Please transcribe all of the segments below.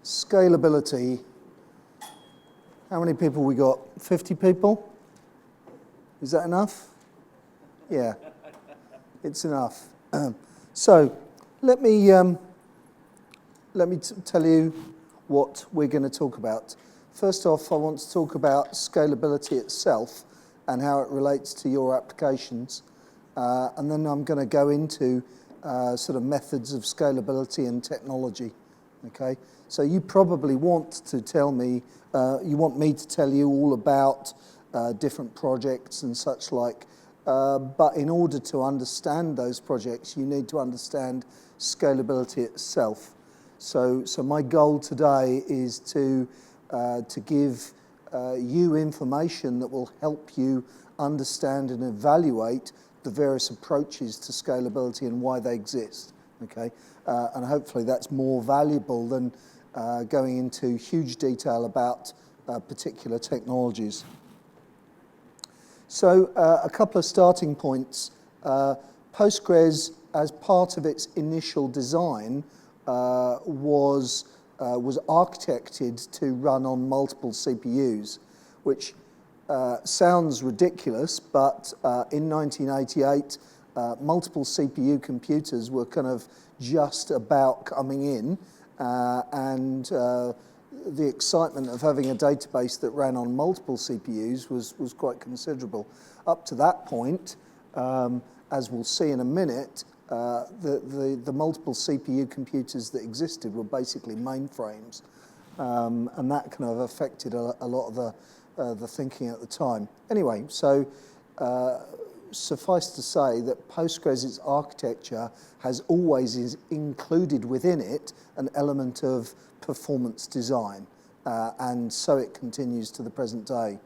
Scalability. How many people we got? 50 people? Is that enough? Yeah, it's enough. So let me tell you what we're going to talk about. First off, I want to talk about scalability itself and how it relates to your applications. And then I'm going to go into sort of methods of scalability and technology. Okay, so you probably want to tell me, you want me to tell you all about different projects and such like. But in order to understand those projects, you need to understand scalability itself. So my goal today is to give you information that will help you understand and evaluate the various approaches to scalability and why they exist. Okay, and hopefully that's more valuable than going into huge detail about particular technologies. So a couple of starting points. Postgres, as part of its initial design, was architected to run on multiple CPUs, which sounds ridiculous, but in 1988, multiple CPU computers were kind of just about coming in, and the excitement of having a database that ran on multiple CPUs was quite considerable. Up to that point, as we'll see in a minute, the multiple CPU computers that existed were basically mainframes, and that kind of affected a lot of the thinking at the time. Anyway, so suffice to say that Postgres' architecture has always included within it an element of performance design, and so it continues to the present day.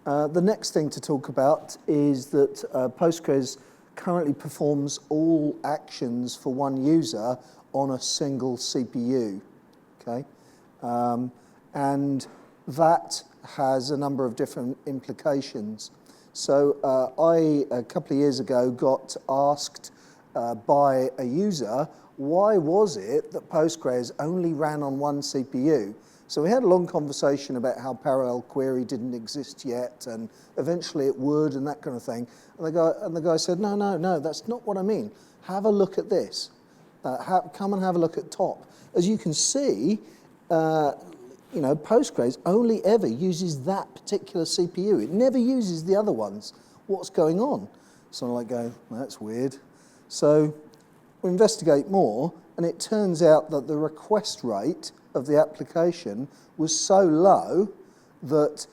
The next thing to talk about is that Postgres currently performs all actions for one user on a single CPU, okay? And that has a number of different implications. So a couple of years ago, got asked by a user, why was it that Postgres only ran on one CPU? So we had a long conversation about how parallel query didn't exist yet, and eventually it would, and that kind of thing. And the guy said, no, that's not what I mean. Have a look at this. Come and have a look at top. As you can see, Postgres only ever uses that particular CPU. It never uses the other ones. What's going on? So I'm like going, well, that's weird. So we investigate more, and it turns out that the request rate of the application was so low that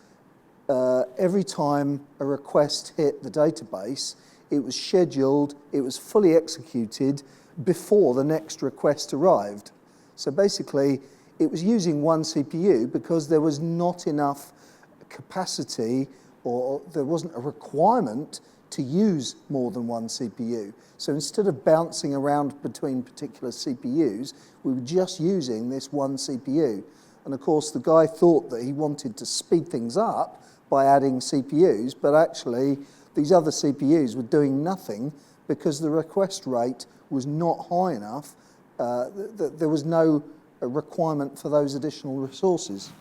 every time a request hit the database, it was scheduled, it was fully executed before the next request arrived. So basically, it was using one CPU because there was not enough capacity, or there wasn't a requirement to use more than one CPU. So instead of bouncing around between particular CPUs, we were just using this one CPU. And of course, the guy thought that he wanted to speed things up by adding CPUs, but actually these other CPUs were doing nothing because the request rate was not high enough. There was no requirement for those additional resources.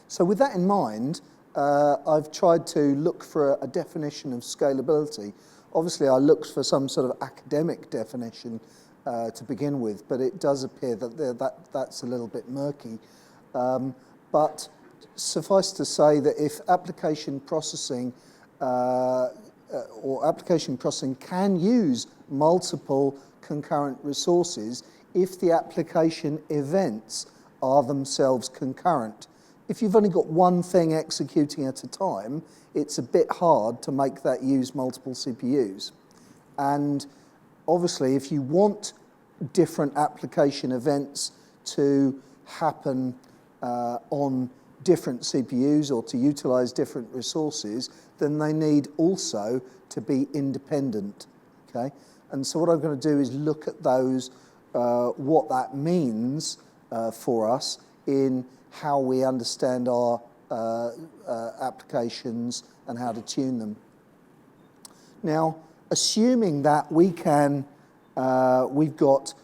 So with that in mind, I've tried to look for a definition of scalability. Obviously, I looked for some sort of academic definition to begin with, but it does appear that that's a little bit murky. But suffice to say that if application processing can use multiple concurrent resources if the application events are themselves concurrent. If you've only got one thing executing at a time, it's a bit hard to make that use multiple CPUs. And obviously, if you want different application events to happen on different CPUs or to utilize different resources, then they need also to be independent, okay? And so what I'm going to do is look at those, what that means for us in how we understand our applications and how to tune them. Now, assuming that we can, we've got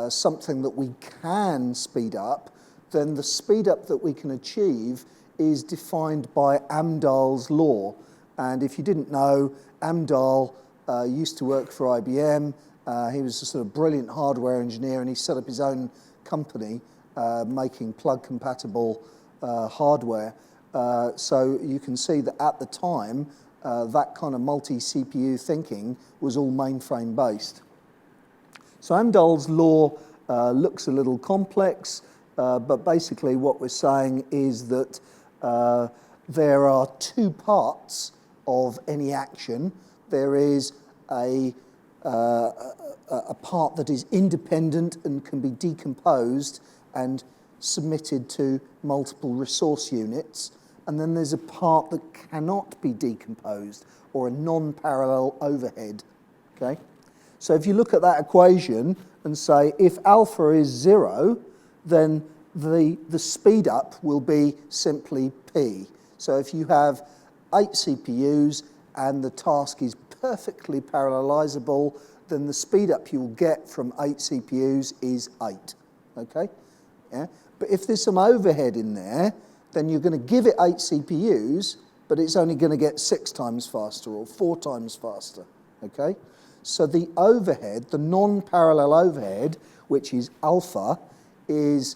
something that we can speed up, then the speed up that we can achieve is defined by Amdahl's law. And if you didn't know, Amdahl used to work for IBM. He was a sort of brilliant hardware engineer, and he set up his own company making plug-compatible hardware. So you can see that at the time, that kind of multi-CPU thinking was all mainframe based. So Amdahl's law looks a little complex, but basically what we're saying is that there are two parts of any action. There is a part that is independent and can be decomposed and submitted to multiple resource units. And then there's a part that cannot be decomposed, or a non-parallel overhead, okay? So if you look at that equation and say, if alpha is 0, then the speed up will be simply P. So if you have 8 CPUs and the task is perfectly parallelizable, then the speed up you'll get from 8 CPUs is 8, okay? Yeah? But if there's some overhead in there, then you're going to give it 8 CPUs, but it's only going to get 6 times faster or 4 times faster, okay? So the overhead, the non-parallel overhead, which is alpha, is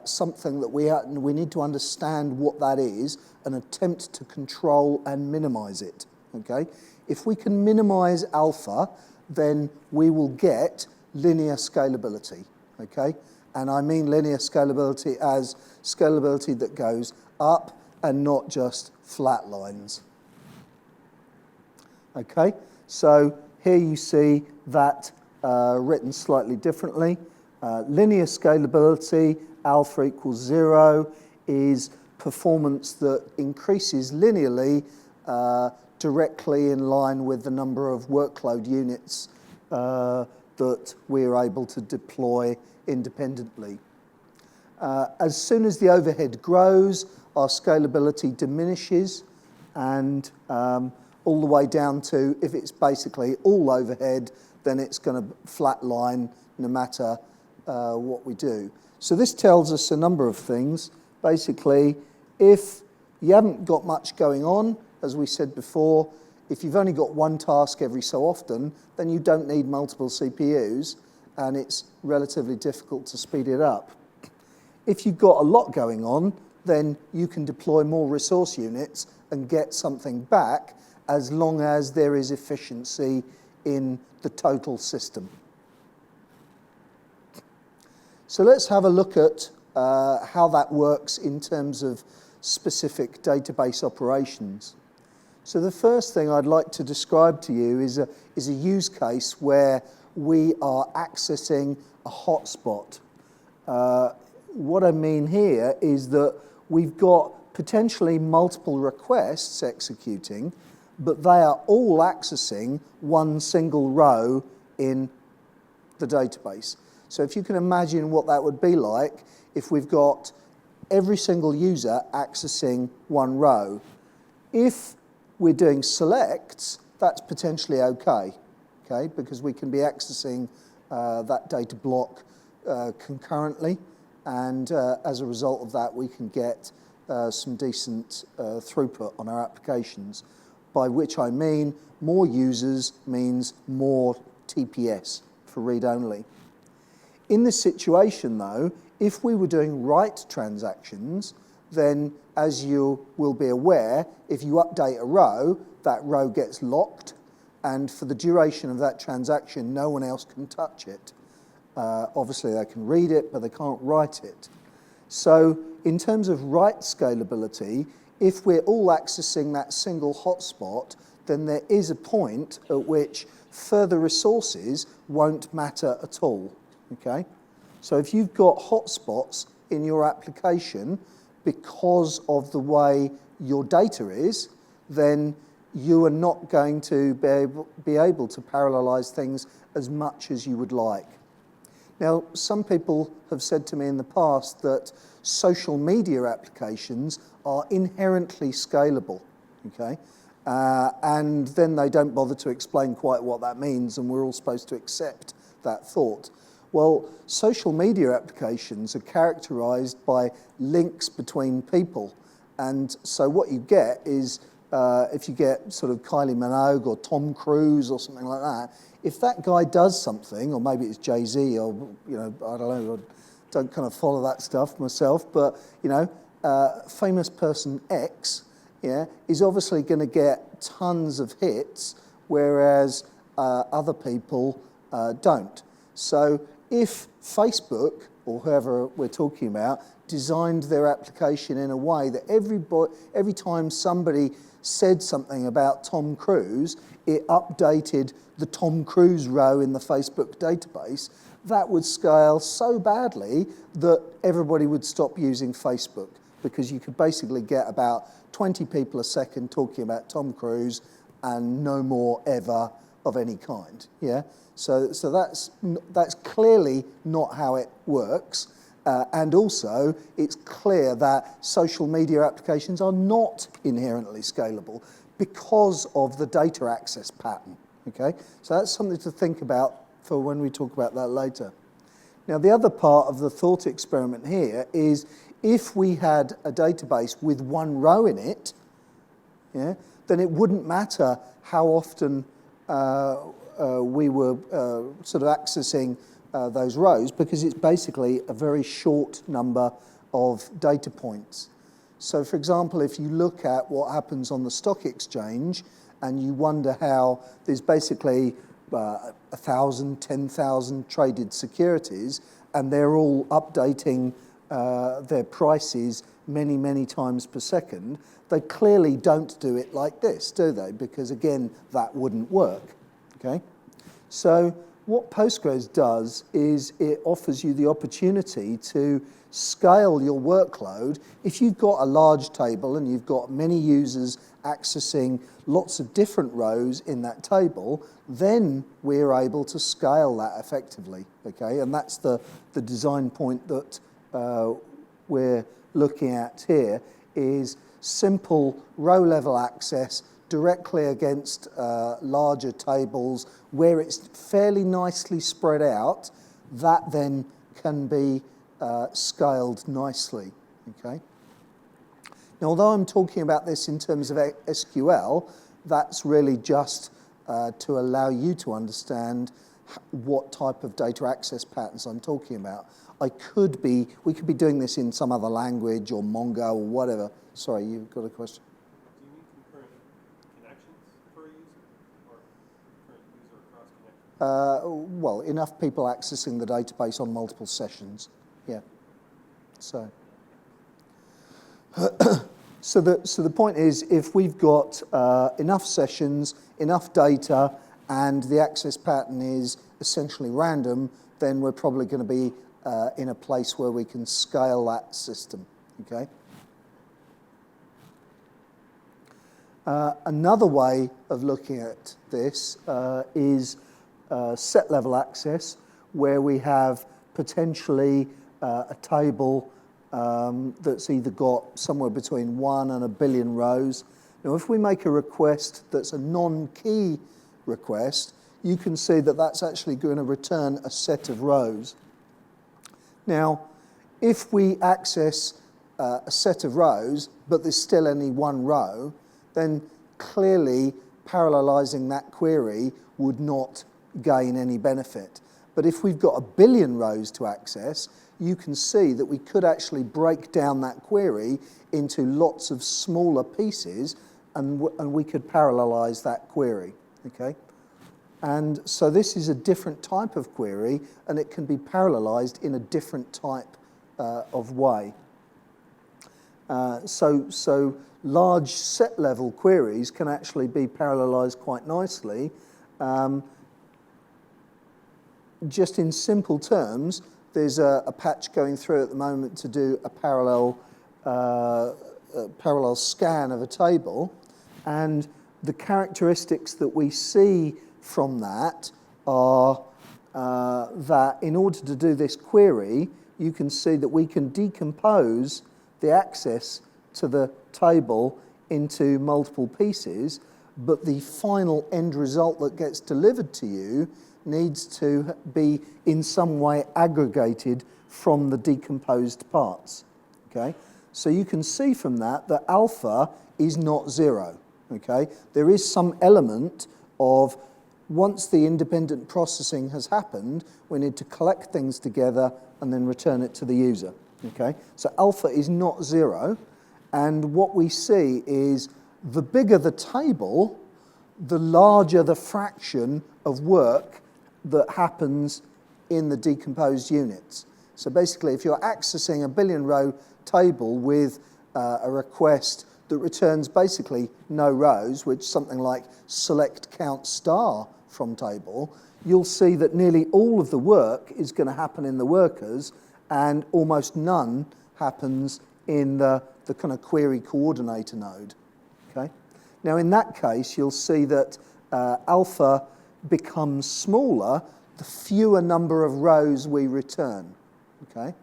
something that we need to understand what that is and attempt to control and minimize it, okay? If we can minimize alpha, then we will get linear scalability, okay? And I mean linear scalability as scalability that goes up and not just flat lines. Okay, so here you see that written slightly differently. Linear scalability, alpha equals 0, is performance that increases linearly directly in line with the number of workload units that we're able to deploy independently. As soon as the overhead grows, our scalability diminishes, and all the way down to, if it's basically all overhead, then it's going to flatline no matter what we do. So this tells us a number of things. Basically, if you haven't got much going on, as we said before, if you've only got one task every so often, then you don't need multiple CPUs, and it's relatively difficult to speed it up. If you've got a lot going on, then you can deploy more resource units and get something back as long as there is efficiency in the total system. So let's have a look at how that works in terms of specific database operations. So the first thing I'd like to describe to you is a use case where we are accessing a hotspot. What I mean here is that we've got potentially multiple requests executing, but they are all accessing one single row in the database. So if you can imagine what that would be like if we've got every single user accessing one row. If we're doing selects, that's potentially okay, because we can be accessing that data block concurrently, and as a result of that, we can get some decent throughput on our applications, by which I mean more users means more TPS for read-only. In this situation, though, if we were doing write transactions, then as you will be aware, if you update a row, that row gets locked, and for the duration of that transaction, no one else can touch it. Obviously, they can read it, but they can't write it. So in terms of write scalability, if we're all accessing that single hotspot, then there is a point at which further resources won't matter at all, okay? So if you've got hotspots in your application because of the way your data is, then you are not going to be able to parallelize things as much as you would like. Now, some people have said to me in the past that social media applications are inherently scalable, okay? And then they don't bother to explain quite what that means, and we're all supposed to accept that thought. Well, social media applications are characterized by links between people. And so what you get is, if you get sort of Kylie Minogue or Tom Cruise or something like that, if that guy does something, or maybe it's Jay-Z, or, you know, I don't know, I don't kind of follow that stuff myself, but, you know, famous person X, yeah, is obviously going to get tons of hits, whereas other people don't. So if Facebook, or whoever we're talking about, designed their application in a way that every time somebody said something about Tom Cruise, it updated the Tom Cruise row in the Facebook database, that would scale so badly that everybody would stop using Facebook, because you could basically get about 20 people a second talking about Tom Cruise and no more ever of any kind, yeah? So that's clearly not how it works. And also, it's clear that social media applications are not inherently scalable because of the data access pattern, okay? So that's something to think about for when we talk about that later. Now, the other part of the thought experiment here is if we had a database with one row in it, yeah, then it wouldn't matter how often we were sort of accessing those rows, because it's basically a very short number of data points. So, for example, if you look at what happens on the stock exchange and you wonder how there's basically 1,000, 10,000 traded securities, and they're all updating their prices many, many times per second, they clearly don't do it like this, do they? Because, again, that wouldn't work, okay? So what Postgres does is it offers you the opportunity to scale your workload. If you've got a large table and you've got many users accessing lots of different rows in that table, then we're able to scale that effectively, okay? And that's the design point that we're looking at here, is simple row-level access directly against larger tables where it's fairly nicely spread out. That then can be scaled nicely, okay? Now, although I'm talking about this in terms of SQL, that's really just to allow you to understand what type of data access patterns I'm talking about. We could be doing this in some other language or Mongo or whatever. Sorry, you've got a question? Do you need concurrent connections for a user, or concurrent user across connections? Well, enough people accessing the database on multiple sessions, yeah. So, so the point is, if we've got enough sessions, enough data, and the access pattern is essentially random, then we're probably going to be in a place where we can scale that system, okay? Another way of looking at this is set level access, where we have potentially a table that's either got somewhere between 1 and 1 billion rows. Now, if we make a request that's a non-key request, you can see that that's actually going to return a set of rows. Now, if we access a set of rows, but there's still only one row, then clearly parallelizing that query would not gain any benefit. But if we've got 1 billion rows to access, you can see that we could actually break down that query into lots of smaller pieces, and we could parallelize that query, okay? And so this is a different type of query, and it can be parallelized in a different type of way. So large set level queries can actually be parallelized quite nicely. Just in simple terms, there's a patch going through at the moment to do a parallel scan of a table, and the characteristics that we see from that are that in order to do this query, you can see that we can decompose the access to the table into multiple pieces, but the final end result that gets delivered to you needs to be in some way aggregated from the decomposed parts, okay? So you can see from that that alpha is not 0, okay? There is some element of once the independent processing has happened, we need to collect things together and then return it to the user, okay? So alpha is not 0, and what we see is the bigger the table, the larger the fraction of work that happens in the decomposed units. So basically, if you're accessing a billion row table with a request that returns basically no rows, which something like select count star from table, you'll see that nearly all of the work is going to happen in the workers and almost none happens in the kind of query coordinator node, okay? Now in that case, you'll see that alpha becomes smaller the fewer number of rows we return, okay?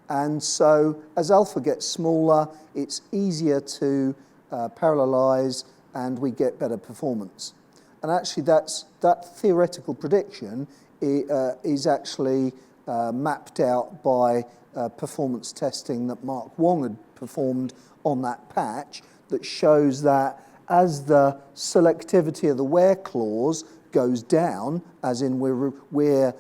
And so as alpha gets smaller, it's easier to parallelize and we get better performance. And actually that theoretical prediction is actually mapped out by performance testing that Mark Wong had performed on that patch that shows that as the selectivity of the where clause goes down, as in we're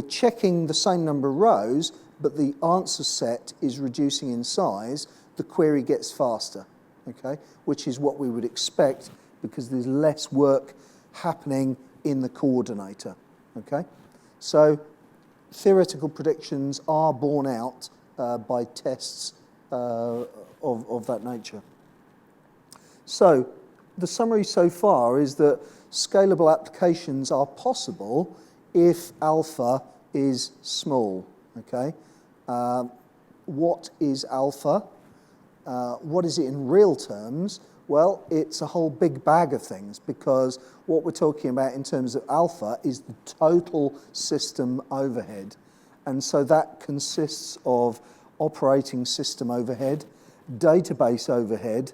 checking the same number of rows, but the answer set is reducing in size, the query gets faster, okay? Which is what we would expect because there's less work happening in the coordinator, okay? So theoretical predictions are borne out by tests of that nature. So the summary so far is that scalable applications are possible if alpha is small, okay? What is alpha? What is it in real terms? Well, it's a whole big bag of things because what we're talking about in terms of alpha is the total system overhead. And so that consists of operating system overhead, database overhead,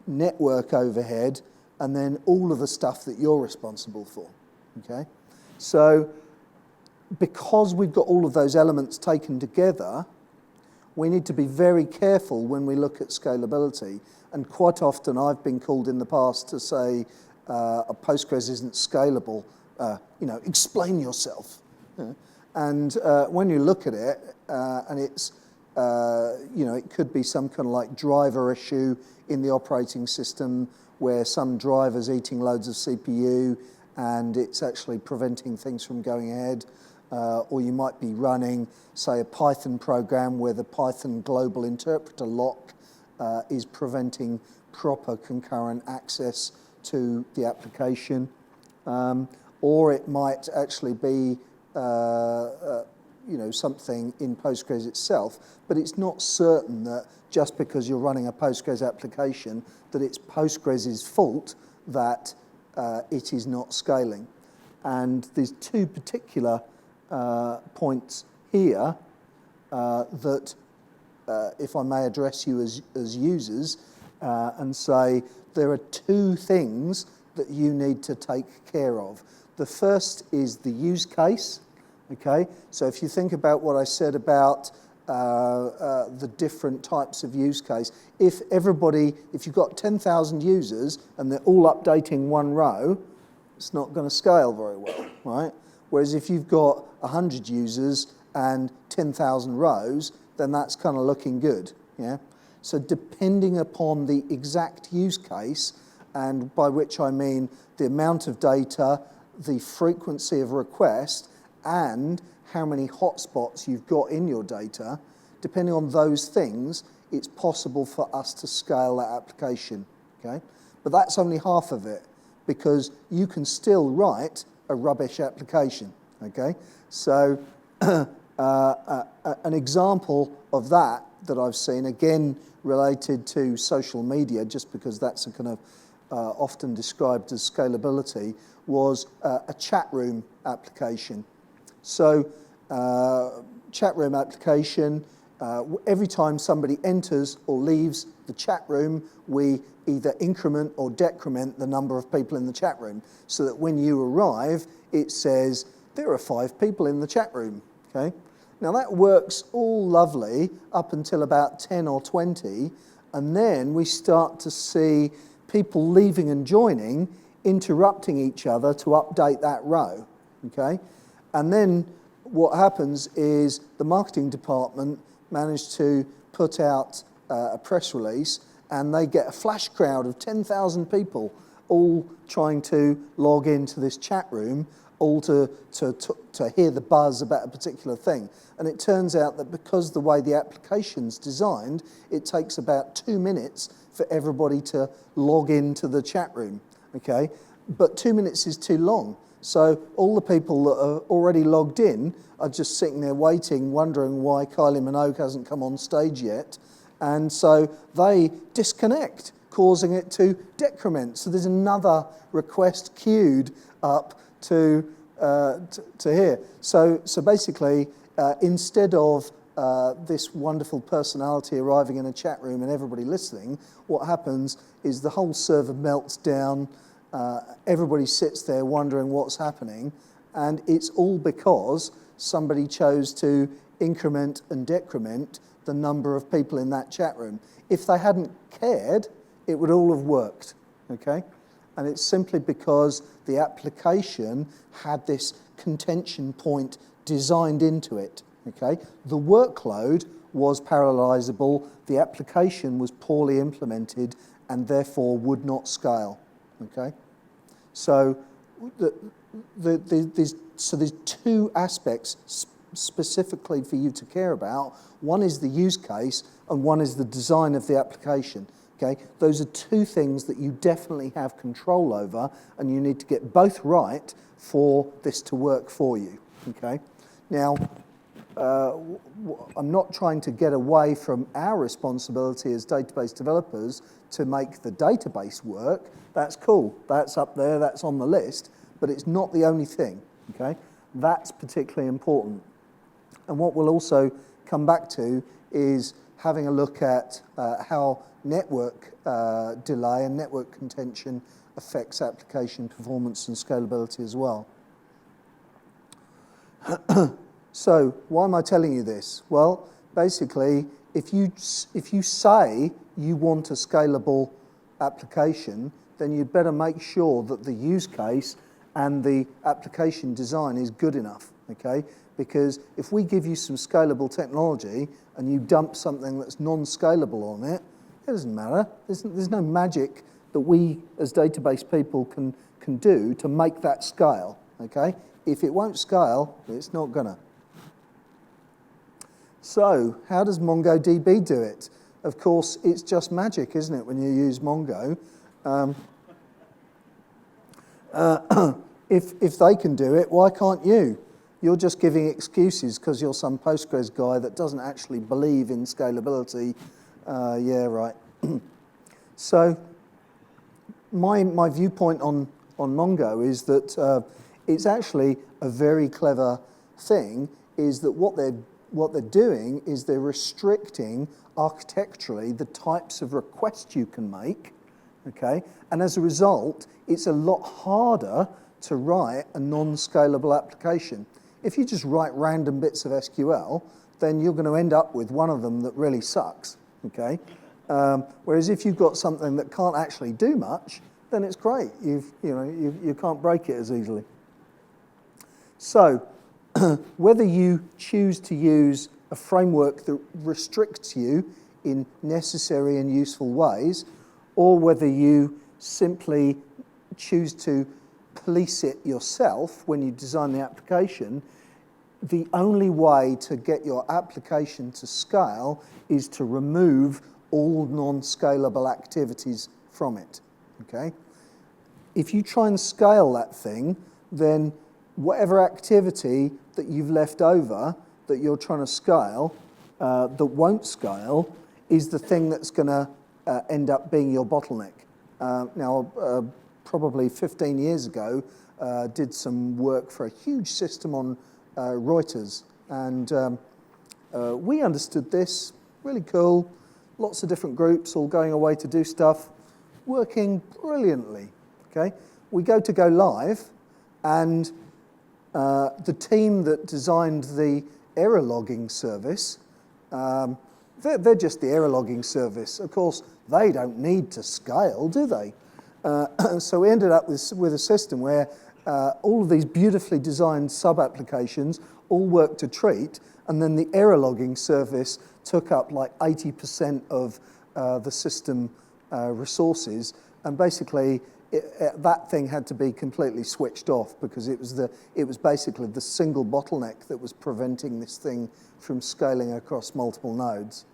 network overhead, and then all of the stuff that you're responsible for, okay? So because we've got all of those elements taken together, we need to be very careful when we look at scalability. And quite often I've been called in the past to say, a Postgres isn't scalable, explain yourself. And when you look at it, and it's, it could be some kind of like driver issue in the operating system where some driver's eating loads of CPU and it's actually preventing things from going ahead. Or you might be running, say, a Python program where the Python global interpreter lock is preventing proper concurrent access to the application. Or it might actually be something in Postgres itself, but it's not certain that just because you're running a Postgres application that it's Postgres' fault that it is not scaling. And there's two particular points here that, if I may address you as users and say, there are two things that you need to take care of. The first is the use case, okay? So if you think about what I said about the different types of use case, if you've got 10,000 users and they're all updating one row, it's not going to scale very well, right? Whereas if you've got 100 users and 10,000 rows, then that's kind of looking good, yeah? So depending upon the exact use case, and by which I mean the amount of data, the frequency of request, and how many hotspots you've got in your data, depending on those things, it's possible for us to scale that application, okay? But that's only half of it, because you can still write a rubbish application, okay? So an example of that I've seen, again related to social media, just because that's a kind of often described as scalability, was a chat room application. So chat room application, every time somebody enters or leaves the chat room, we either increment or decrement the number of people in the chat room, so that when you arrive, it says, there are 5 people in the chat room, okay? Now that works all lovely up until about 10 or 20, and then we start to see people leaving and joining, interrupting each other to update that row, okay? And then what happens is the marketing department managed to put out a press release, and they get a flash crowd of 10,000 people all trying to log into this chat room, all to hear the buzz about a particular thing. And it turns out that because the way the application's designed, it takes about 2 minutes for everybody to log into the chat room, okay? But 2 minutes is too long. So all the people that are already logged in are just sitting there waiting, wondering why Kylie Minogue hasn't come on stage yet. And so they disconnect, causing it to decrement. So there's another request queued up to here. So basically, instead of this wonderful personality arriving in a chat room and everybody listening, what happens is the whole server melts down. Everybody sits there wondering what's happening, and it's all because somebody chose to increment and decrement the number of people in that chat room. If they hadn't cared, it would all have worked, okay? And it's simply because the application had this contention point designed into it, okay? The workload was parallelizable, the application was poorly implemented and therefore would not scale, okay? So there's 2 aspects specifically for you to care about. One is the use case and one is the design of the application. Okay? Those are 2 things that you definitely have control over, and you need to get both right for this to work for you. Okay? Now, I'm not trying to get away from our responsibility as database developers to make the database work. That's cool. That's up there. That's on the list. But it's not the only thing. Okay? That's particularly important. And what we'll also come back to is having a look at how network delay and network contention affects application performance and scalability as well. So why am I telling you this? Well, basically, if you say you want a scalable application, then you'd better make sure that the use case and the application design is good enough, okay? Because if we give you some scalable technology and you dump something that's non-scalable on it, it doesn't matter. There's no magic that we as database people can do to make that scale, okay? If it won't scale, it's not gonna. So, how does MongoDB do it? Of course, it's just magic, isn't it, when you use Mongo? If they can do it, why can't you? You're just giving excuses because you're some Postgres guy that doesn't actually believe in scalability. Yeah, right. So my viewpoint on Mongo is that it's actually a very clever thing, is that what they're doing is they're restricting architecturally the types of requests you can make, okay? And as a result, it's a lot harder to write a non-scalable application. If you just write random bits of SQL, then you're going to end up with one of them that really sucks, okay? Whereas if you've got something that can't actually do much, then it's great. You can't break it as easily. So whether you choose to use a framework that restricts you in necessary and useful ways, or whether you simply choose to police it yourself when you design the application, the only way to get your application to scale is to remove all non-scalable activities from it, okay? If you try and scale that thing, then whatever activity that you've left over that you're trying to scale, that won't scale, is the thing that's going to end up being your bottleneck. Now, probably 15 years ago, did some work for a huge system on Reuters, and we understood this, really cool, lots of different groups all going away to do stuff, working brilliantly, okay? We go live, and the team that designed the error logging service, they're just the error logging service. Of course, they don't need to scale, do they? So we ended up with a system where all of these beautifully designed sub-applications all work to treat, and then the error logging service took up like 80% of the system resources, and basically that thing had to be completely switched off because it was basically the single bottleneck that was preventing this thing from scaling across multiple nodes.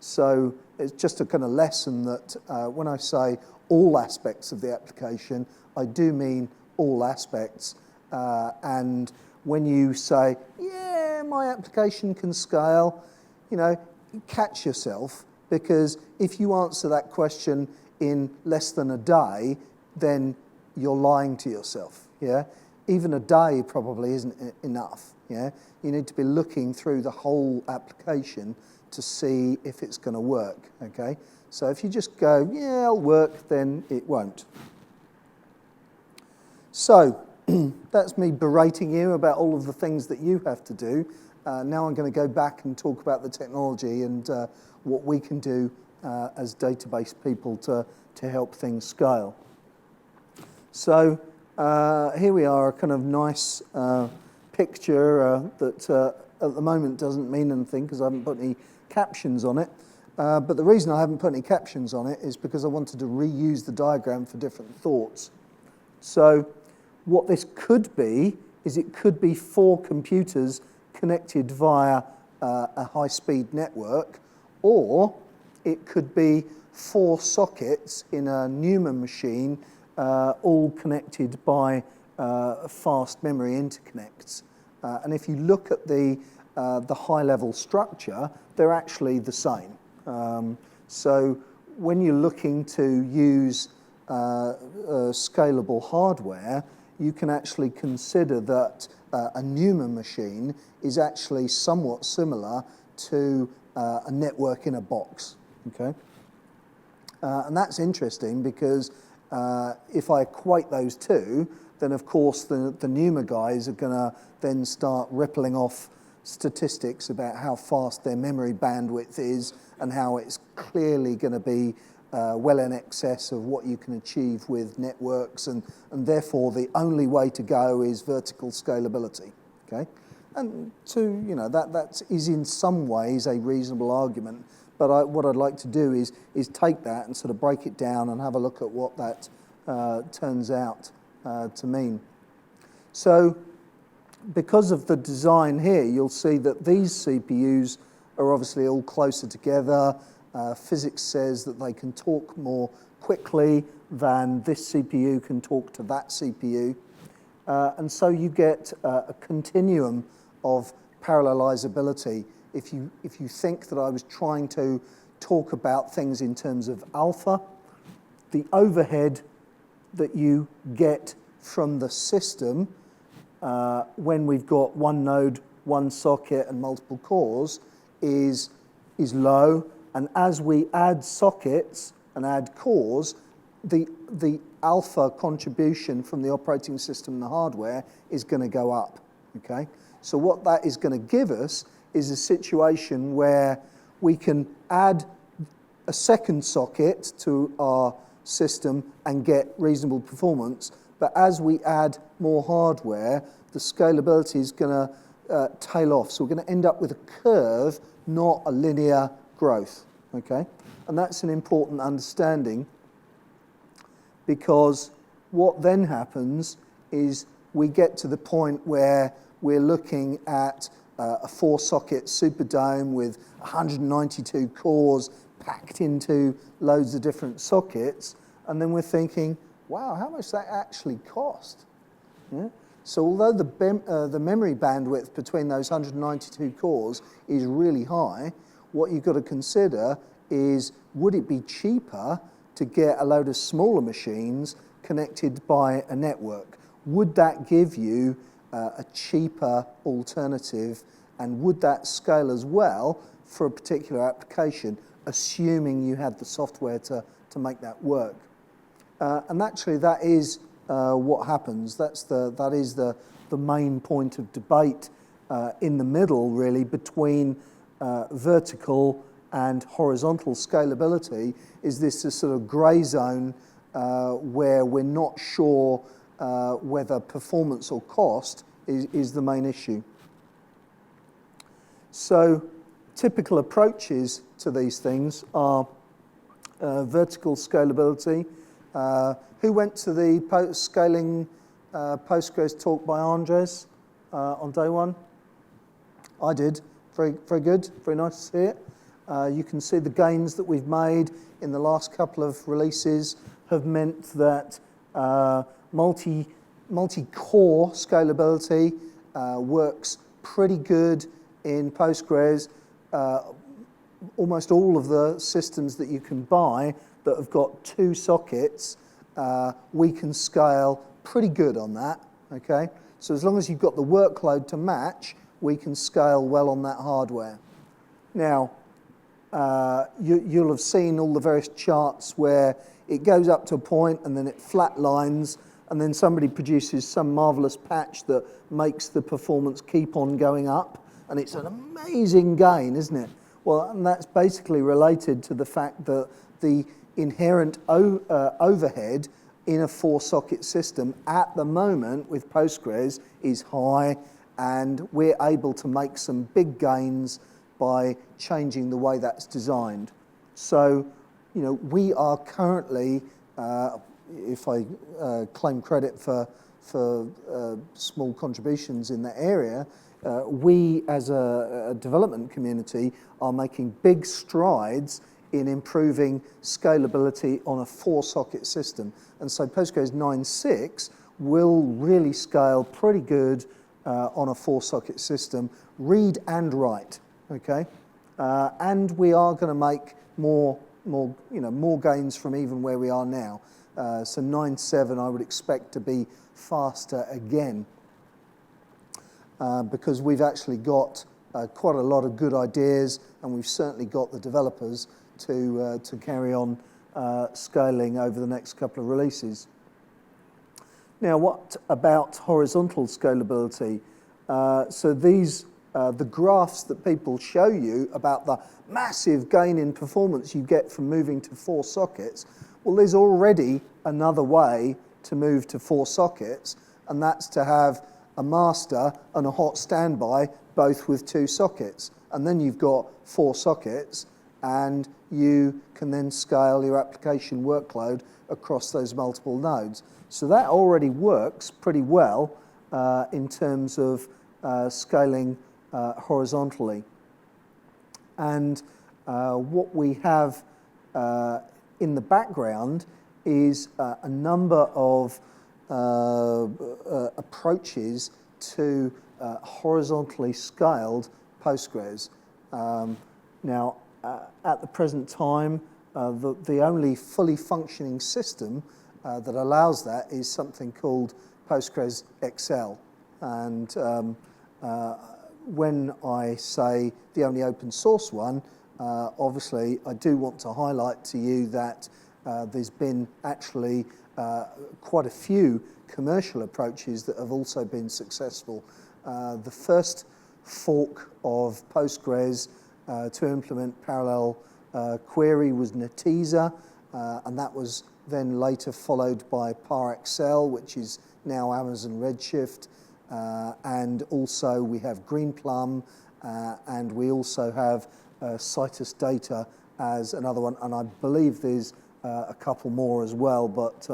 So it's just a kind of lesson that when I say all aspects of the application, I do mean all aspects. And when you say, yeah, my application can scale, you know, catch yourself, because if you answer that question in less than a day, then you're lying to yourself, yeah? Even a day probably isn't enough, yeah? You need to be looking through the whole application to see if it's going to work, okay? So if you just go, yeah, it'll work, then it won't. So that's me berating you about all of the things that you have to do. Now I'm going to go back and talk about the technology and what we can do as database people to help things scale. So here we are, a kind of nice picture that at the moment doesn't mean anything because I haven't put any captions on it. But the reason I haven't put any captions on it is because I wanted to reuse the diagram for different thoughts. So what this could be is it could be 4 computers connected via a high-speed network, or it could be 4 sockets in a Newman machine, all connected by fast memory interconnects. And if you look at the high-level structure, they're actually the same. So when you're looking to use scalable hardware, you can actually consider that a Newman machine is actually somewhat similar to a network in a box, okay? And that's interesting because if I equate those two, then of course the Newman guys are going to then start rippling off statistics about how fast their memory bandwidth is and how it's clearly going to be well in excess of what you can achieve with networks, and therefore the only way to go is vertical scalability, okay? And that is in some ways a reasonable argument, but what I'd like to do is take that and sort of break it down and have a look at what that turns out to mean. So because of the design here, you'll see that these CPUs are obviously all closer together. Physics says that they can talk more quickly than this CPU can talk to that CPU. And so you get a continuum of parallelizability. If you think that I was trying to talk about things in terms of alpha, the overhead that you get from the system when we've got one node, one socket, and multiple cores is low. And as we add sockets and add cores, the alpha contribution from the operating system and the hardware is going to go up, okay? So what that is going to give us is a situation where we can add a second socket to our system and get reasonable performance. But as we add more hardware, the scalability is going to tail off. So we're going to end up with a curve, not a linear growth, okay? And that's an important understanding, because what then happens is we get to the point where we're looking at a 4-socket Superdome with 192 cores packed into loads of different sockets, and then we're thinking, wow, how much does that actually cost? Yeah? So although the memory bandwidth between those 192 cores is really high, what you've got to consider is, would it be cheaper to get a load of smaller machines connected by a network? Would that give you a cheaper alternative and would that scale as well for a particular application, assuming you had the software to make that work. And actually that is what happens. That is the main point of debate in the middle, really, between vertical and horizontal scalability. Is this a sort of grey zone where we're not sure whether performance or cost is the main issue? So typical approaches to these things are vertical scalability. Who went to the scaling Postgres talk by Andres on day one? I did. Very, very good. Very nice to see it. You can see the gains that we've made in the last couple of releases have meant that multi-core scalability works pretty good in Postgres. Almost all of the systems that you can buy that have got 2 sockets, we can scale pretty good on that, okay? So as long as you've got the workload to match, we can scale well on that hardware. Now, you'll have seen all the various charts where it goes up to a point and then it flatlines, and then somebody produces some marvelous patch that makes the performance keep on going up, and it's an amazing gain, isn't it? Well, and that's basically related to the fact that the inherent overhead in a 4-socket system at the moment with Postgres is high, and we're able to make some big gains by changing the way that's designed. So, you know, we are currently, if I claim credit for small contributions in that area, we as a development community are making big strides in improving scalability on a 4-socket system. And so Postgres 9.6 will really scale pretty good on a 4-socket system, read and write, okay? And we are going to make more gains from even where we are now. So 9.7 I would expect to be faster again, because we've actually got quite a lot of good ideas, and we've certainly got the developers to carry on scaling over the next couple of releases. Now, what about horizontal scalability? So these, the graphs that people show you about the massive gain in performance you get from moving to 4 sockets, well, there's already another way to move to 4 sockets, and that's to have a master and a hot standby, both with 2 sockets. And then you've got 4 sockets, and you can then scale your application workload across those multiple nodes. So that already works pretty well in terms of scaling horizontally. And what we have in the background is a number of approaches to horizontally scaled Postgres. Now, at the present time, the only fully functioning system that allows that is something called PostgreSQL Excel. And when I say the only open source one, obviously I do want to highlight to you that there's been actually quite a few commercial approaches that have also been successful. The first fork of Postgres to implement parallel query was Netezza, and that was then later followed by ParExcel, which is now Amazon Redshift, and also we have Greenplum, and we also have Citus Data as another one, and I believe there's a couple more as well, but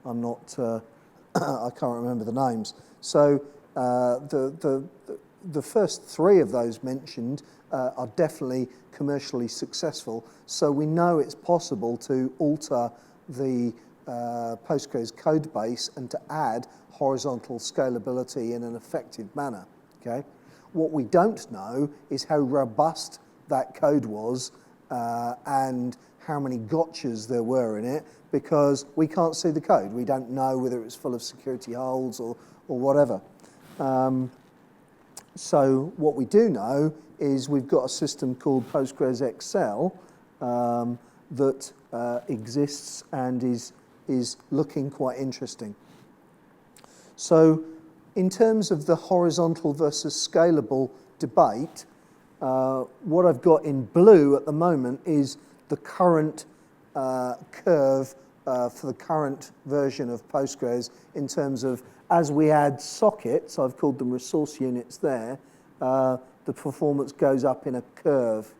I'm not, I can't remember the names. So the first 3 of those mentioned are definitely commercially successful. So we know it's possible to alter the Postgres code base and to add horizontal scalability in an effective manner, okay? What we don't know is how robust that code was and how many gotchas there were in it, because we can't see the code. We don't know whether it was full of security holes or whatever. So what we do know is we've got a system called PostgreSQL Excel that exists and is looking quite interesting. So in terms of the horizontal versus scalable debate, what I've got in blue at the moment is the current curve for the current version of Postgres in terms of as we add sockets, I've called them resource units there, the performance goes up in a curve.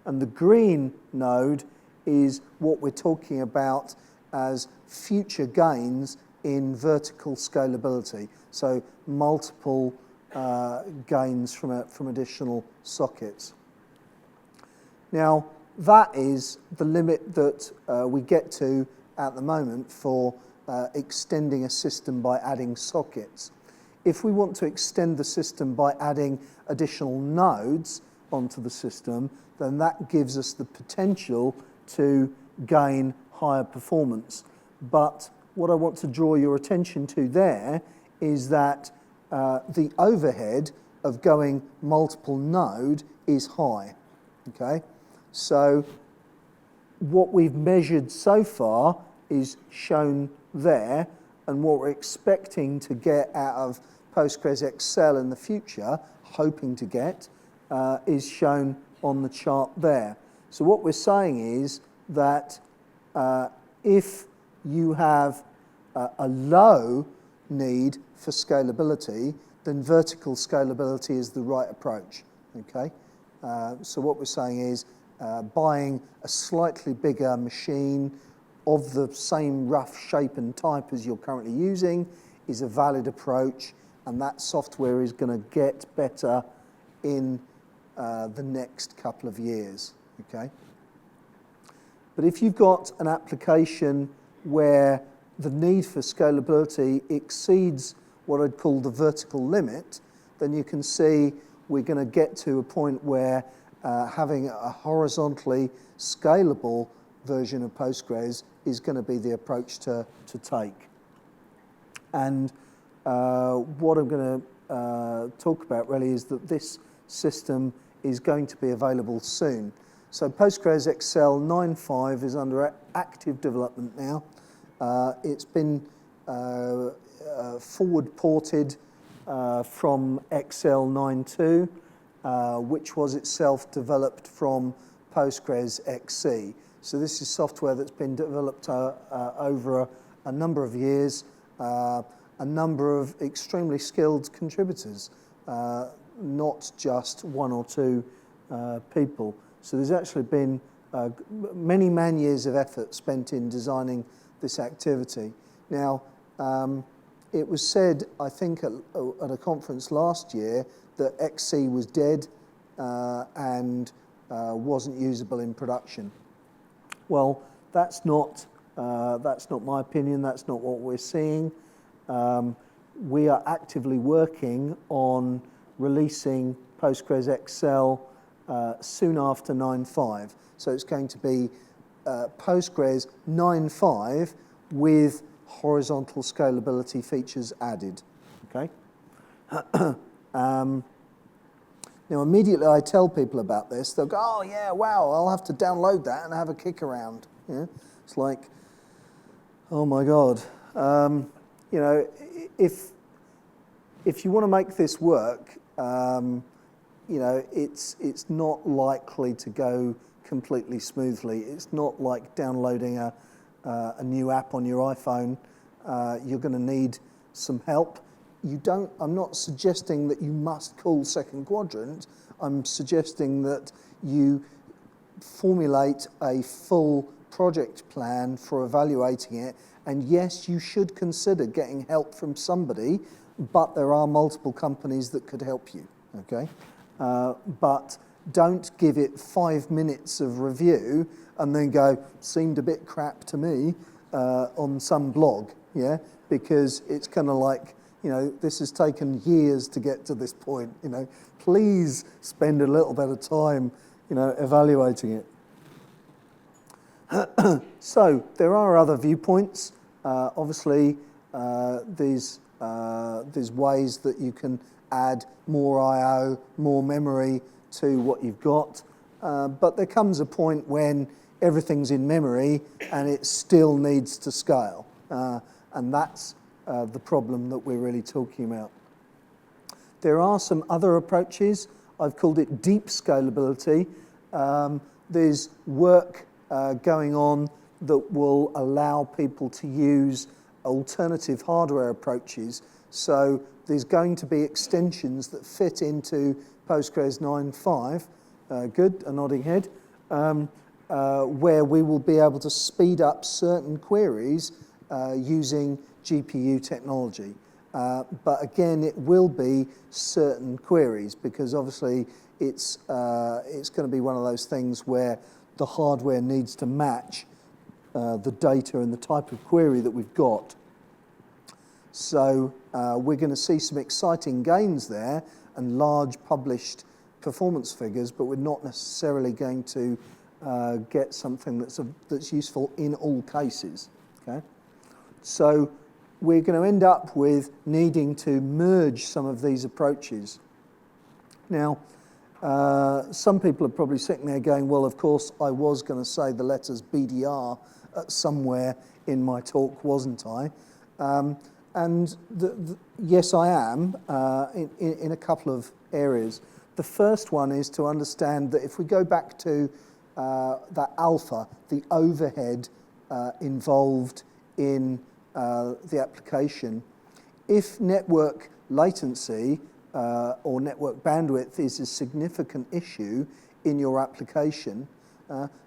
And the green node is what we're talking about as future gains in vertical scalability. So multiple gains from additional sockets. Now, that is the limit that we get to at the moment for extending a system by adding sockets. If we want to extend the system by adding additional nodes onto the system, then that gives us the potential to gain higher performance. But what I want to draw your attention to there is that the overhead of going multiple node is high, okay? So what we've measured so far is shown there, and what we're expecting to get out of PostgreSQL Excel in the future, hoping to get, is shown on the chart there. So what we're saying is that if you have a low need for scalability, then vertical scalability is the right approach, okay? So what we're saying is buying a slightly bigger machine of the same rough shape and type as you're currently using is a valid approach, and that software is going to get better in the next couple of years, okay? But if you've got an application where the need for scalability exceeds what I'd call the vertical limit, then you can see we're going to get to a point where having a horizontally scalable version of Postgres is going to be the approach to take. And what I'm going to talk about really is that this system is going to be available soon. So PostgreSQL Excel 9.5 is under active development now. It's been forward ported from Excel 9.2, which was itself developed from PostgreSQL. So this is software that's been developed over a number of years, a number of extremely skilled contributors, not just one or two people. So there's actually been many man-years of effort spent in designing this activity. Now, it was said, I think, at a conference last year that XC was dead and wasn't usable in production. Well, that's not my opinion. That's not what we're seeing. We are actively working on releasing PostgreSQL Excel soon after 9.5. So it's going to be Postgres 9.5 with horizontal scalability features added, okay? Now, immediately I tell people about this, they'll go, oh yeah, wow, I'll have to download that and have a kick around. Yeah? It's like, oh my God. You know, if you want to make this work, you know, it's not likely to go completely smoothly. It's not like downloading a new app on your iPhone. You're going to need some help. I'm not suggesting that you must call second quadrant. I'm suggesting that you formulate a full project plan for evaluating it. And yes, you should consider getting help from somebody, but there are multiple companies that could help you, okay? But don't give it 5 minutes of review and then go, seemed a bit crap to me on some blog, yeah? Because it's kind of like, you know, this has taken years to get to this point, you know. Please spend a little bit of time, you know, evaluating it. So there are other viewpoints. Obviously, there's ways that you can add more I/O, more memory to what you've got. But there comes a point when everything's in memory and it still needs to scale. And that's the problem that we're really talking about. There are some other approaches. I've called it deep scalability. There's work going on that will allow people to use alternative hardware approaches. So there's going to be extensions that fit into Postgres 9.5, good, a nodding head, where we will be able to speed up certain queries using GPU technology. But again, it will be certain queries because obviously it's going to be one of those things where the hardware needs to match the data and the type of query that we've got. So we're going to see some exciting gains there and large published performance figures, but we're not necessarily going to get something that's useful in all cases. Okay, so we're going to end up with needing to merge some of these approaches. Now, some people are probably sitting there going, well, of course, I was going to say the letters BDR somewhere in my talk, wasn't I? And yes, I am, in a couple of areas. The first one is to understand that if we go back to that alpha, the overhead involved in the application, if network latency or network bandwidth is a significant issue in your application,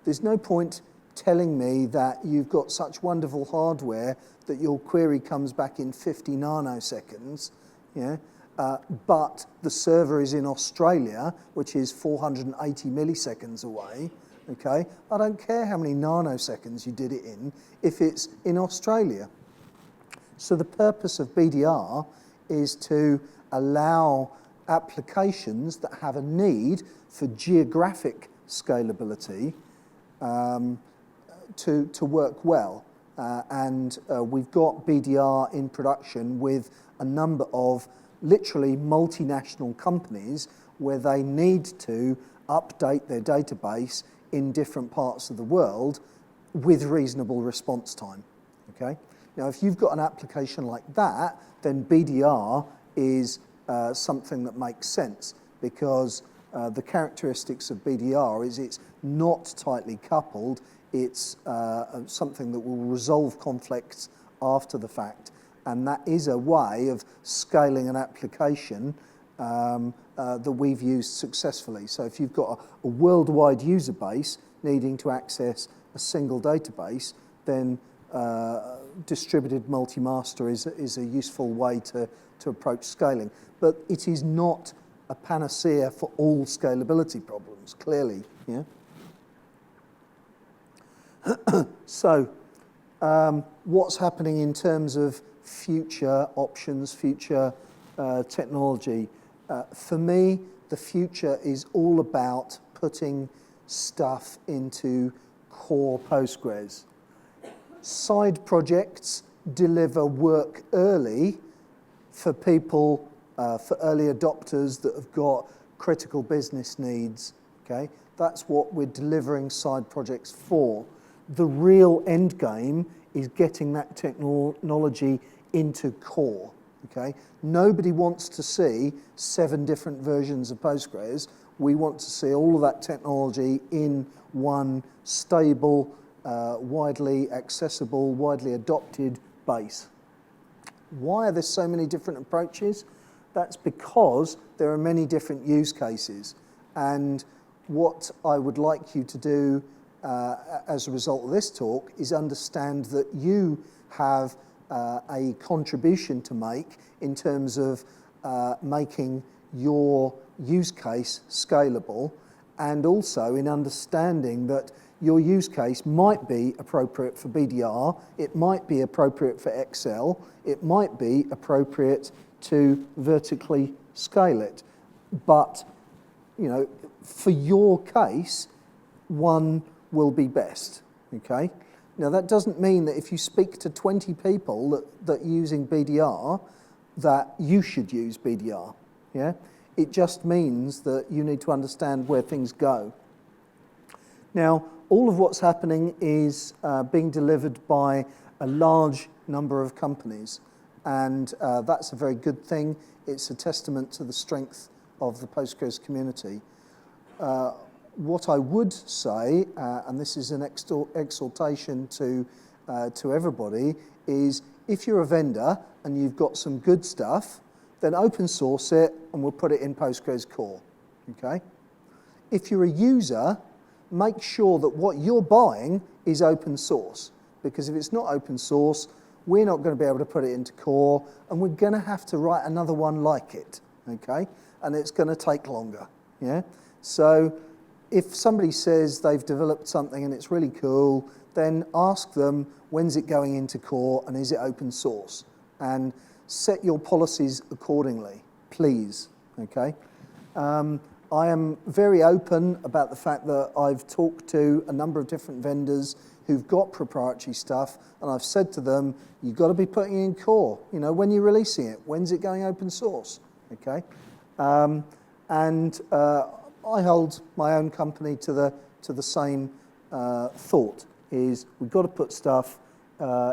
there's no point telling me that you've got such wonderful hardware that your query comes back in 50 nanoseconds, yeah? But the server is in Australia, which is 480 milliseconds away, okay? I don't care how many nanoseconds you did it in if it's in Australia. So the purpose of BDR is to allow applications that have a need for geographic scalability to work well. And we've got BDR in production with a number of literally multinational companies where they need to update their database in different parts of the world with reasonable response time, okay? Now, if you've got an application like that, then BDR is something that makes sense because the characteristics of BDR is it's not tightly coupled, it's something that will resolve conflicts after the fact. And that is a way of scaling an application that we've used successfully. So if you've got a worldwide user base needing to access a single database, then distributed multi-master is a useful way to approach scaling. But it is not a panacea for all scalability problems, clearly. Yeah. So what's happening in terms of future options, future technology? For me, the future is all about putting stuff into core Postgres. Side projects deliver work early for people, for early adopters that have got critical business needs, okay? That's what we're delivering side projects for. The real end game is getting that technology into core, okay? Nobody wants to see 7 different versions of Postgres. We want to see all of that technology in one stable, widely accessible, widely adopted base. Why are there so many different approaches? That's because there are many different use cases. And what I would like you to do as a result of this talk is understand that you have a contribution to make in terms of making your use case scalable, and also in understanding that your use case might be appropriate for BDR, it might be appropriate for Excel, it might be appropriate to vertically scale it. But, you know, for your case, one will be best, okay? Now, that doesn't mean that if you speak to 20 people that are using BDR, that you should use BDR, yeah? It just means that you need to understand where things go. Now, all of what's happening is being delivered by a large number of companies, and that's a very good thing. It's a testament to the strength of the Postgres community. What I would say, and this is an exhortation to everybody, is if you're a vendor and you've got some good stuff, then open source it and we'll put it in Postgres core, okay? If you're a user, make sure that what you're buying is open source, because if it's not open source, we're not going to be able to put it into core, and we're going to have to write another one like it, okay? And it's going to take longer, yeah? So if somebody says they've developed something and it's really cool, then ask them, when's it going into core and is it open source? And set your policies accordingly, please, okay? I am very open about the fact that I've talked to a number of different vendors who've got proprietary stuff, and I've said to them, you've got to be putting it in core. You know, when you're releasing it, when's it going open source, okay? I hold my own company to the same thought, is we've got to put stuff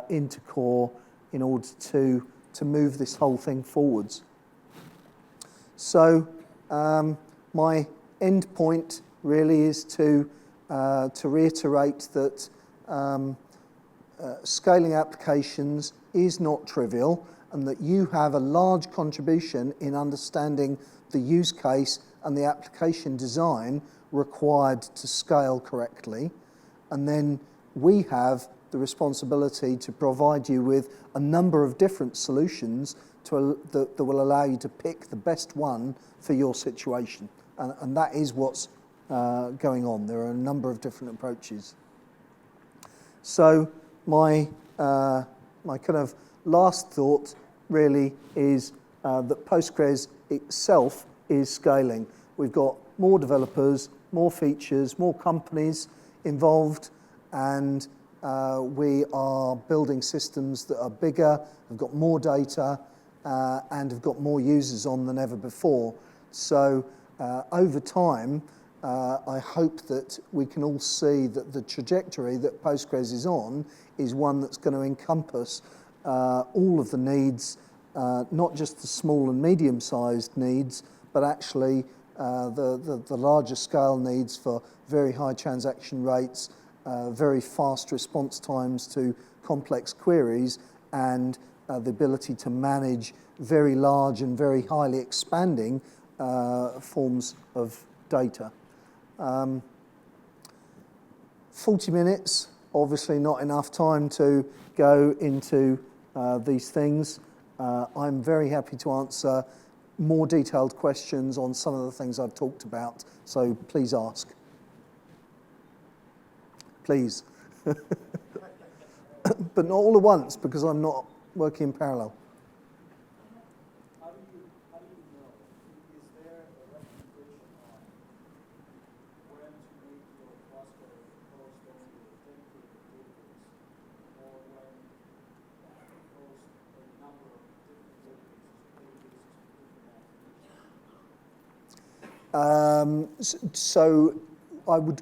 into core in order to move this whole thing forwards. So my end point really is to reiterate that scaling applications is not trivial, and that you have a large contribution in understanding the use case and the application design required to scale correctly. And then we have the responsibility to provide you with a number of different solutions that will allow you to pick the best one for your situation. And that is what's going on. There are a number of different approaches. So my kind of last thought really is that Postgres itself is scaling. We've got more developers, more features, more companies involved, and we are building systems that are bigger, have got more data, and have got more users on than ever before. So over time, I hope that we can all see that the trajectory that Postgres is on is one that's going to encompass all of the needs, not just the small and medium-sized needs, but actually the larger scale needs for very high transaction rates, very fast response times to complex queries, and the ability to manage very large and very highly expanding forms of data. 40 minutes, obviously not enough time to go into these things. I'm very happy to answer more detailed questions on some of the things I've talked about, so please ask. Please. But not all at once, because I'm not working in parallel. How do you know? Is there a recommendation on when to make your cluster host only a dedicated database, or when to host a number of different databases for different applications? So I would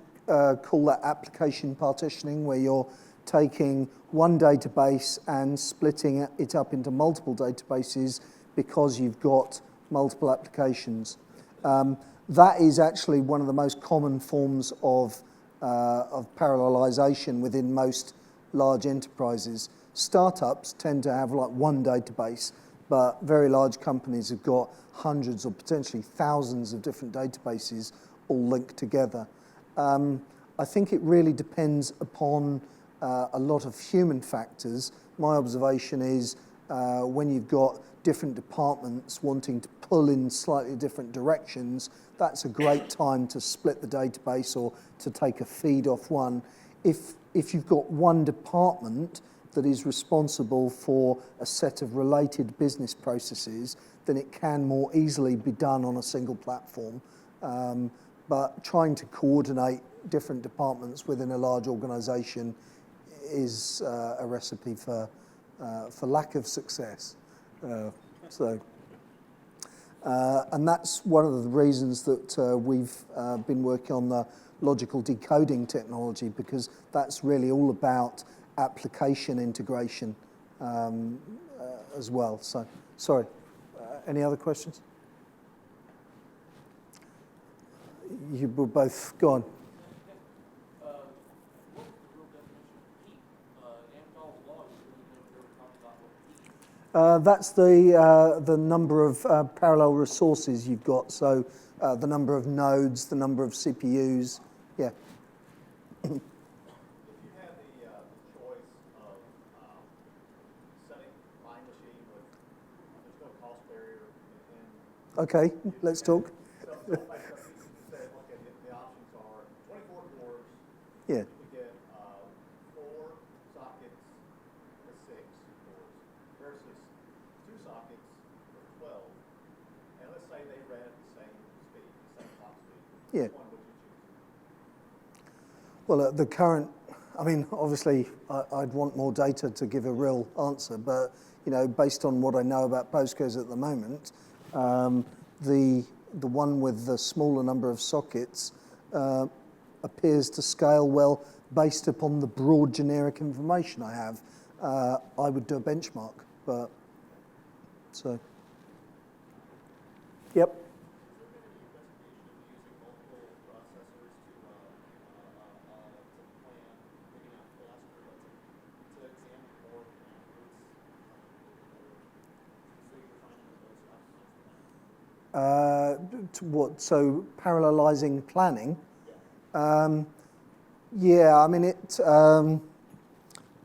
call that application partitioning, where you're taking one database and splitting it up into multiple databases because you've got multiple applications. That is actually one of the most common forms of parallelization within most large enterprises. Startups tend to have like one database, but very large companies have got hundreds or potentially thousands of different databases all linked together. I think it really depends upon a lot of human factors. My observation is when you've got different departments wanting to pull in slightly different directions, that's a great time to split the database or to take a feed off one. If you've got one department that is responsible for a set of related business processes, then it can more easily be done on a single platform. But trying to coordinate different departments within a large organization is a recipe for lack of success. And that's one of the reasons that we've been working on the logical decoding technology, because that's really all about application integration as well. So, sorry, any other questions? You will both go on. That's the number of parallel resources you've got. So the number of nodes, the number of CPUs. Yeah. If you had the choice of setting my machine with, there's no cost barrier in. Okay, let's talk. So like you said, okay, the options are 24 cores. Yeah. You get 4 sockets for 6 cores versus 2 sockets for 12. And let's say they ran at the same speed, the same clock speed. Yeah. Which one would you choose? Well, at the current, I mean, obviously, I'd want more data to give a real answer, but you know, based on what I know about Postgres at the moment, the one with the smaller number of sockets appears to scale well based upon the broad generic information I have. I would do a benchmark, but so, yep. What, so parallelizing planning? Yeah, I mean,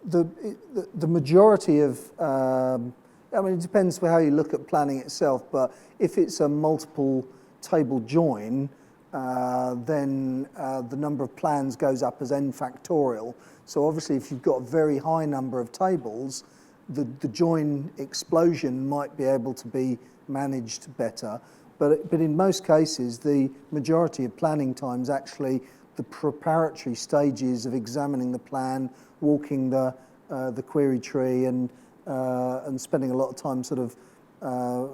the majority of, I mean, it depends on how you look at planning itself, but if it's a multiple table join, then the number of plans goes up as n factorial. So obviously, if you've got a very high number of tables, the join explosion might be able to be managed better. But in most cases, the majority of planning time is actually the preparatory stages of examining the plan, walking the query tree, and spending a lot of time sort of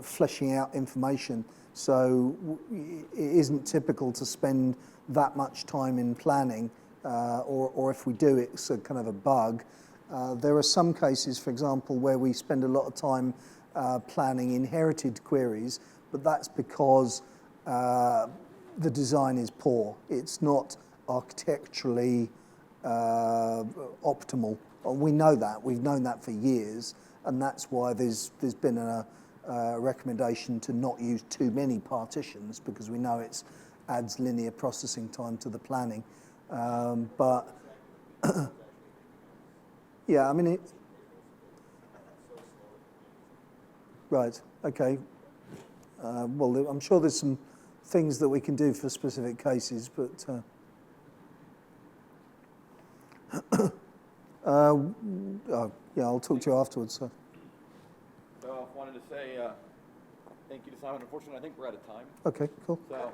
fleshing out information. So it isn't typical to spend that much time in planning, or if we do, it's a kind of a bug. There are some cases, for example, where we spend a lot of time planning inherited queries, but that's because the design is poor. It's not architecturally optimal. We know that. We've known that for years, and that's why there's been a recommendation to not use too many partitions, because we know it adds linear processing time to the planning. But yeah, I mean, right, okay. Well, I'm sure there's some things that we can do for specific cases, but yeah, I'll talk to you afterwards. So I wanted to say thank you to Simon. Unfortunately, I think we're out of time. Okay, cool. So.